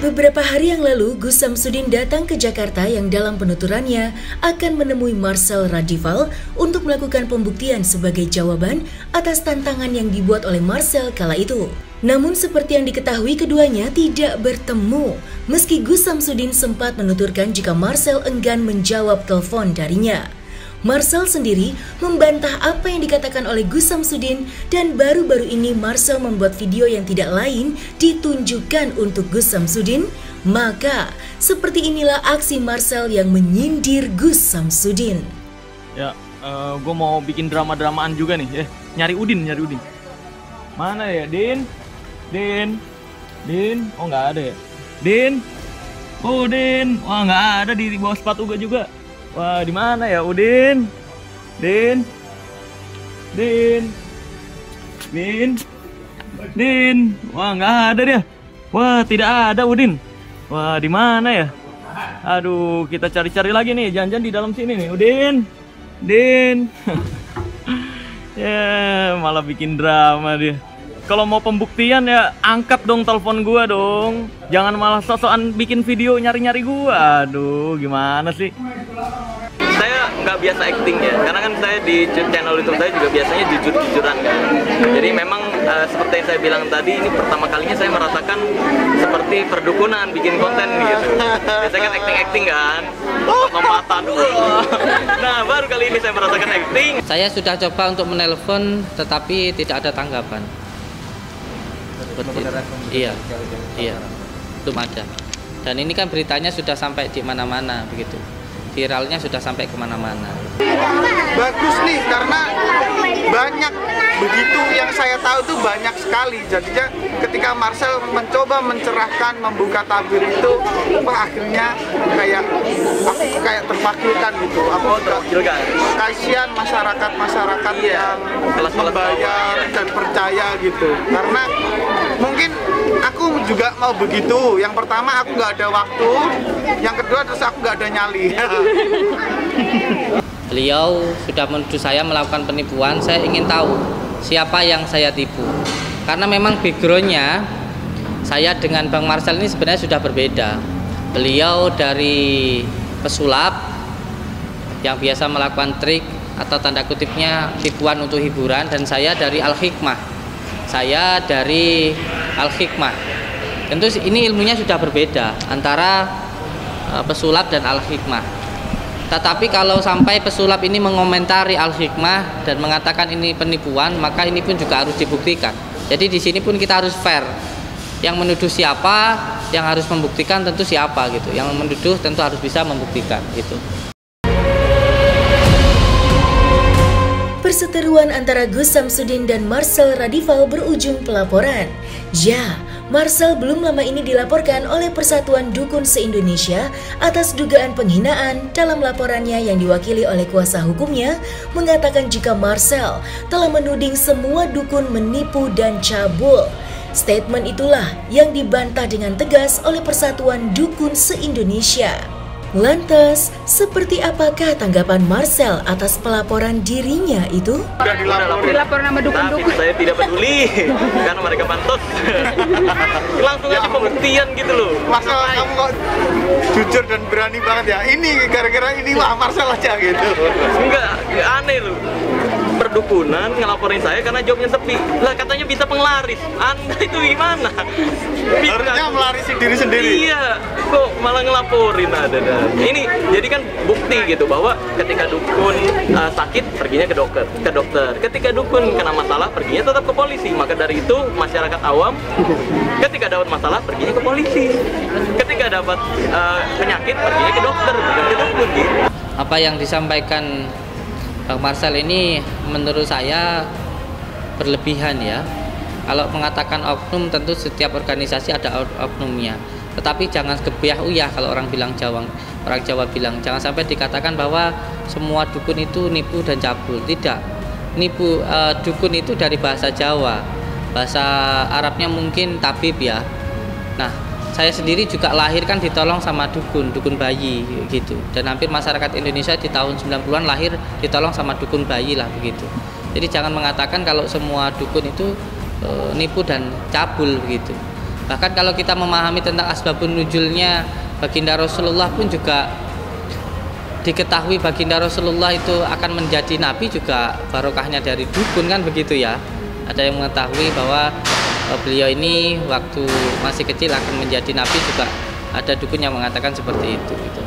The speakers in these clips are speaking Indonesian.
Beberapa hari yang lalu, Gus Samsudin datang ke Jakarta yang dalam penuturannya akan menemui Marcel Radival untuk melakukan pembuktian sebagai jawaban atas tantangan yang dibuat oleh Marcel kala itu. Namun seperti yang diketahui keduanya tidak bertemu, meski Gus Samsudin sempat menuturkan jika Marcel enggan menjawab telepon darinya. Marcel sendiri membantah apa yang dikatakan oleh Gus Samsudin dan baru-baru ini Marcel membuat video yang tidak lain ditunjukkan untuk Gus Samsudin. Maka seperti inilah aksi Marcel yang menyindir Gus Samsudin. Ya, gue mau bikin drama-dramaan juga nih. Nyari Udin. Mana ya, Din? Oh nggak ada ya. Din? Oh Din, wah nggak ada di bawah sepatu gue juga. Wah, di mana ya Udin? Din. Wah, nggak ada dia. Wah, tidak ada Udin. Wah, di mana ya? Aduh, kita cari-cari lagi nih. Jangan-jangan di dalam sini nih, Udin. Ya, malah bikin drama dia. Kalau mau pembuktian ya angkat dong telepon gua dong. Jangan malah sosokan bikin video nyari-nyari gua. Aduh, gimana sih? Saya nggak biasa acting ya, karena kan saya di channel YouTube saya juga biasanya jujur-jujuran kan. Jadi memang seperti yang saya bilang tadi, ini pertama kalinya saya merasakan seperti perdukunan bikin konten gitu. Biasanya kan acting kan, lompatan. Nah, baru kali ini saya merasakan acting. Saya sudah coba untuk menelpon, tetapi tidak ada tanggapan. Iya, belum ada. Dan ini kan beritanya sudah sampai di mana-mana begitu. Viralnya sudah sampai kemana-mana. Bagus nih, karena banyak begitu yang saya tahu tuh banyak sekali. Jadinya ketika Marcel mencoba mencerahkan, membuka tabir itu, akhirnya kayak terpakilkan gitu. Kasihan masyarakat yang membayar dan percaya gitu. Karena mungkin aku juga mau begitu. Yang pertama aku nggak ada waktu, yang kedua terus aku nggak ada nyali. Beliau sudah menuduh saya melakukan penipuan. Saya ingin tahu siapa yang saya tipu. Karena memang backgroundnya saya dengan Bang Marcel ini sebenarnya sudah berbeda. Beliau dari pesulap yang biasa melakukan trik atau tanda kutipnya tipuan untuk hiburan, dan saya dari Al-Hikmah. Saya dari Al-Hikmah. Tentu ini ilmunya sudah berbeda antara pesulap dan Al-Hikmah. Tetapi kalau sampai pesulap ini mengomentari Al-Hikmah dan mengatakan ini penipuan, maka ini pun juga harus dibuktikan. Jadi di sini pun kita harus fair. Yang menuduh siapa, yang harus membuktikan tentu siapa gitu. Yang menuduh tentu harus bisa membuktikan gitu. Perseteruan antara Gus Samsudin dan Marcel Radival berujung pelaporan. Ya, Marcel belum lama ini dilaporkan oleh Persatuan Dukun se-Indonesia atas dugaan penghinaan. Dalam laporannya yang diwakili oleh kuasa hukumnya mengatakan jika Marcel telah menuding semua dukun menipu dan cabul. Statement itulah yang dibantah dengan tegas oleh Persatuan Dukun se-Indonesia. Lantas, seperti apakah tanggapan Marcel atas pelaporan dirinya itu? Dilapor nama dukun-dukun. Tapi saya tidak peduli, karena mereka pantas. Langsung aja pembuktian gitu loh. Marcel, kamu kok jujur dan berani banget ya? Ini gara-gara ini wah Marcel aja gitu. Enggak, aneh loh. Perdukunan ngelaporin saya karena jobnya sepi. Lah katanya bisa penglaris. Anda itu gimana? Harusnya melarisi diri sendiri. Iya, kok malah ngelaporin ada. Ini jadi kan bukti gitu bahwa ketika dukun sakit perginya ke dokter. Ketika dukun kena masalah perginya tetap ke polisi. Maka dari itu masyarakat awam ketika dapat masalah perginya ke polisi. Ketika dapat penyakit perginya ke dokter, bukan ke dukun gitu. Apa yang disampaikan Bang Marcel ini menurut saya berlebihan ya. Kalau mengatakan oknum, tentu setiap organisasi ada oknumnya. Tetapi jangan kebiah uyah kalau orang Jawa bilang. Jangan sampai dikatakan bahwa semua dukun itu nipu dan cabul. Tidak. Nipu dukun itu dari bahasa Jawa. Bahasa Arabnya mungkin tabib ya. Nah, saya sendiri juga lahir kan ditolong sama dukun bayi gitu. Dan hampir masyarakat Indonesia di tahun 90-an lahir ditolong sama dukun bayi lah begitu. Jadi jangan mengatakan kalau semua dukun itu nipu dan cabul begitu. Bahkan kalau kita memahami tentang asbabun nuzulnya baginda Rasulullah pun juga diketahui baginda Rasulullah itu akan menjadi nabi juga barokahnya dari dukun kan begitu ya. Ada yang mengetahui bahwa beliau ini waktu masih kecil akan menjadi nabi juga ada dukun yang mengatakan seperti itu gitu.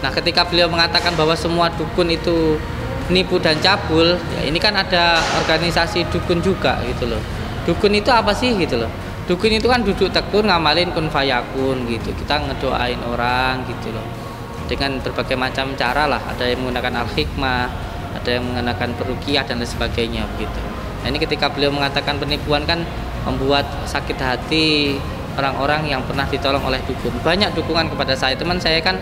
Nah, ketika beliau mengatakan bahwa semua dukun itu nipu dan cabul, ya ini kan ada organisasi dukun juga gitu loh. Dukun itu apa sih gitu loh? Dukun itu kan duduk tekun ngamalin kun fayakun gitu. Kita ngedoain orang gitu loh. Dengan berbagai macam cara lah, ada yang menggunakan al-hikmah, ada yang menggunakan peruqyah dan lain sebagainya begitu. Nah, ini ketika beliau mengatakan penipuan kan membuat sakit hati orang-orang yang pernah ditolong oleh dukun. Banyak dukungan kepada saya, teman saya kan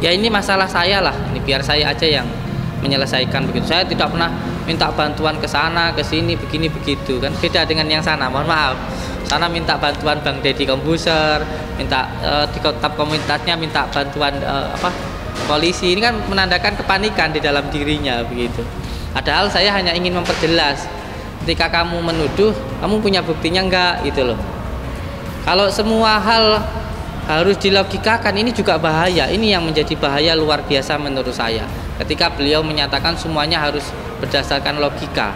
ya ini masalah saya lah, ini biar saya aja yang menyelesaikan begitu. Saya tidak pernah minta bantuan ke sana, ke sini, begini begitu kan. Beda dengan yang sana, mohon maaf. Sana minta bantuan Bang Deddy Kombuser, minta di tab komunitasnya minta bantuan polisi. Ini kan menandakan kepanikan di dalam dirinya begitu. Padahal saya hanya ingin memperjelas. Ketika kamu menuduh, kamu punya buktinya enggak gitu loh. Kalau semua hal harus dilogikakan, ini juga bahaya. Ini yang menjadi bahaya luar biasa menurut saya. Ketika beliau menyatakan semuanya harus berdasarkan logika,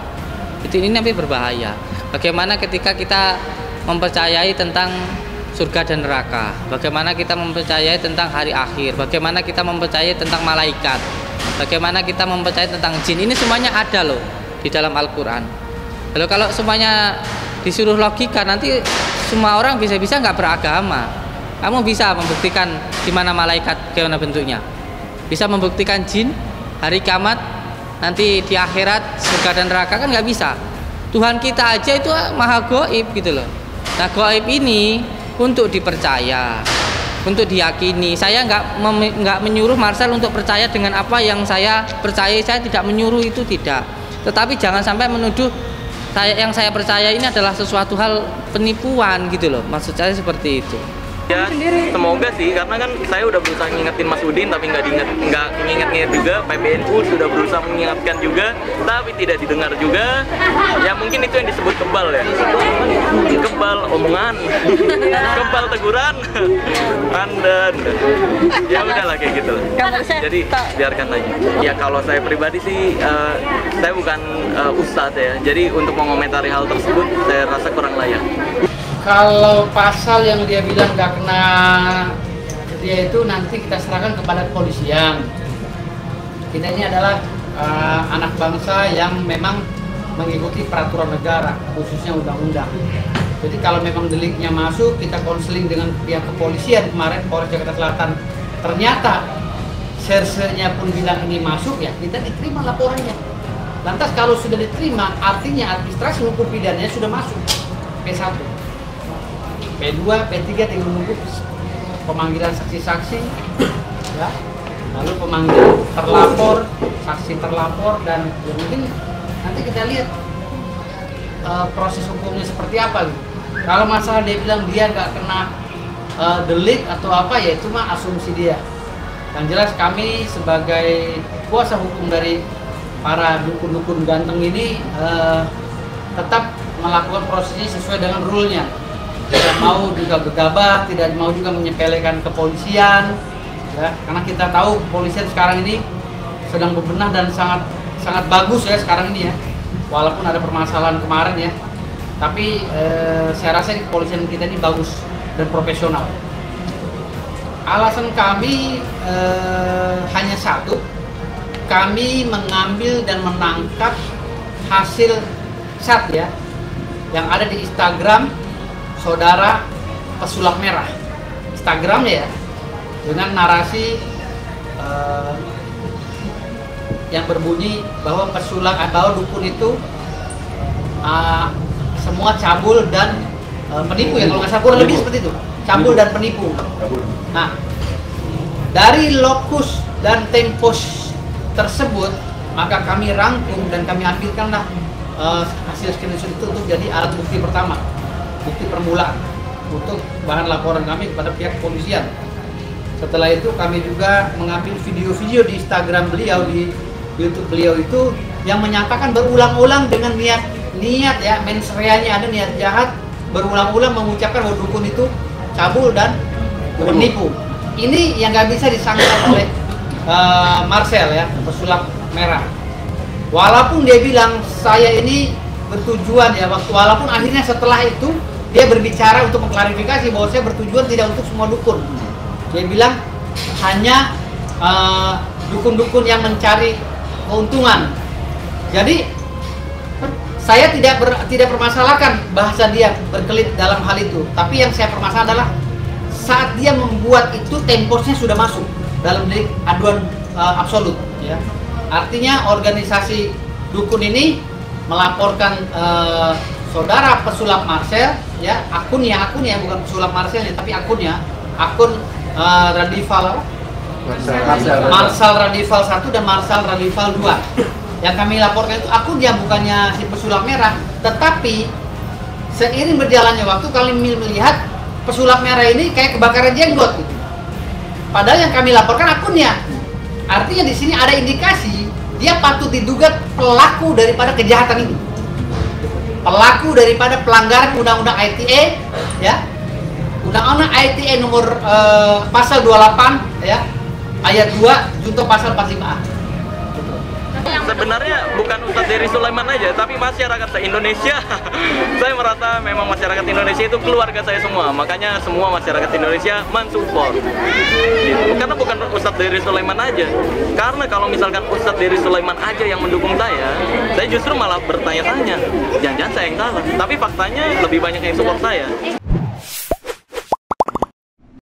ini nanti berbahaya. Bagaimana ketika kita mempercayai tentang surga dan neraka, bagaimana kita mempercayai tentang hari akhir, bagaimana kita mempercayai tentang malaikat, bagaimana kita mempercayai tentang jin. Ini semuanya ada loh di dalam Al-Quran. Lalu kalau semuanya disuruh logika, nanti semua orang bisa-bisa nggak beragama. Kamu bisa membuktikan di mana malaikat, bagaimana bentuknya, bisa membuktikan jin, hari kiamat, nanti di akhirat surga dan neraka, kan nggak bisa. Tuhan kita aja itu maha gaib gitu loh. Nah, gaib ini untuk dipercaya, untuk diyakini. Saya nggak menyuruh Marcel untuk percaya dengan apa yang saya percaya. Saya tidak menyuruh itu, tidak. Tetapi jangan sampai menuduh yang saya percaya ini adalah sesuatu hal penipuan gitu loh. Maksud saya seperti itu. Ya, semoga sih, karena kan saya udah berusaha ngingetin Mas Udin tapi nggak nginget juga. PBNU sudah berusaha mengingatkan juga tapi tidak didengar juga. Ya mungkin itu yang disebut kebal ya, kebal omongan, kebal teguran. Anda ya udahlah kayak gitu lah. Jadi biarkan aja. Ya kalau saya pribadi sih saya bukan ustadz ya, jadi untuk mengomentari hal tersebut saya rasa kurang layak. Kalau pasal yang dia bilang nggak kena dia itu nanti kita serahkan kepada kepolisian. Kita ini adalah anak bangsa yang memang mengikuti peraturan negara, khususnya undang-undang. Jadi kalau memang deliknya masuk, kita konseling dengan pihak kepolisian. Kemarin Polres Jakarta Selatan ternyata sersenya pun bilang ini masuk, ya kita diterima laporannya. Lantas kalau sudah diterima, artinya administrasi hukum pidananya sudah masuk P1. P2, P3 tinggal menunggu pemanggilan saksi-saksi, ya, lalu pemanggilan terlapor, saksi terlapor, dan ya mungkin nanti kita lihat proses hukumnya seperti apa gitu. Kalau masalah dia bilang dia nggak kena delik atau apa, ya itu mah asumsi dia. Yang jelas kami sebagai kuasa hukum dari para dukun-dukun ganteng ini tetap melakukan prosesnya sesuai dengan rule-nya. Tidak mau juga gegabah, tidak mau juga menyepelekan kepolisian, ya, karena kita tahu kepolisian sekarang ini sedang berbenah dan sangat bagus ya sekarang ini ya, walaupun ada permasalahan kemarin ya, tapi saya rasa kepolisian kita ini bagus dan profesional. Alasan kami hanya satu, kami mengambil dan menangkap hasil chat ya yang ada di Instagram saudara pesulap merah, Instagramnya ya, dengan narasi yang berbunyi bahwa bahwa dukun itu semua cabul dan penipu ya, kalau nggak salah kurang lebih seperti itu, cabul dan penipu. Nah, dari lokus dan tempos tersebut maka kami rangkum dan kami ambilkanlah hasil screenshot itu untuk jadi alat bukti pertama, bukti permulaan. untuk bahan laporan kami kepada pihak kepolisian. Setelah itu kami juga mengambil video-video di Instagram beliau, di YouTube beliau itu yang menyatakan berulang-ulang dengan niat ya, mens reanya ada niat jahat, berulang-ulang mengucapkan bahwa dukun itu cabul dan penipu. Ini yang nggak bisa disangkal oleh Marcel ya, pesulap merah. Walaupun dia bilang saya ini bertujuan ya, walaupun akhirnya setelah itu dia berbicara untuk mengklarifikasi bahwa saya bertujuan tidak untuk semua dukun. Dia bilang hanya dukun-dukun yang mencari keuntungan. Jadi saya tidak permasalahkan bahasa dia berkelit dalam hal itu. Tapi yang saya permasalahkan adalah saat dia membuat itu temposnya sudah masuk dalam delik aduan absolut. Ya. Artinya organisasi dukun ini melaporkan saudara pesulap Marcel, ya akunnya bukan pesulap Marcel ya, tapi akun Radival apa? Marcel Radival 1 dan Marcel Radival 2. Yang kami laporkan itu akunnya bukannya si pesulap merah, tetapi seiring berjalannya waktu kami melihat pesulap merah ini kayak kebakaran jenggot gitu. Padahal yang kami laporkan akunnya. Artinya di sini ada indikasi dia patut diduga pelaku daripada kejahatan ini. Pelaku daripada pelanggaran undang-undang ITE ya. Undang-undang ITE nomor pasal 28 ya, ayat 2 junto pasal 45A. Sebenarnya bukan Ustadz Dery Sulaiman aja, tapi masyarakat se-Indonesia. Saya merasa memang masyarakat Indonesia itu keluarga saya semua, makanya semua masyarakat Indonesia mensupport. Gitu. Karena bukan Ustadz Dery Sulaiman aja. Karena kalau misalkan Ustadz Dery Sulaiman aja yang mendukung saya justru malah bertanya-tanya, jangan-jangan saya yang salah. Tapi faktanya lebih banyak yang support saya.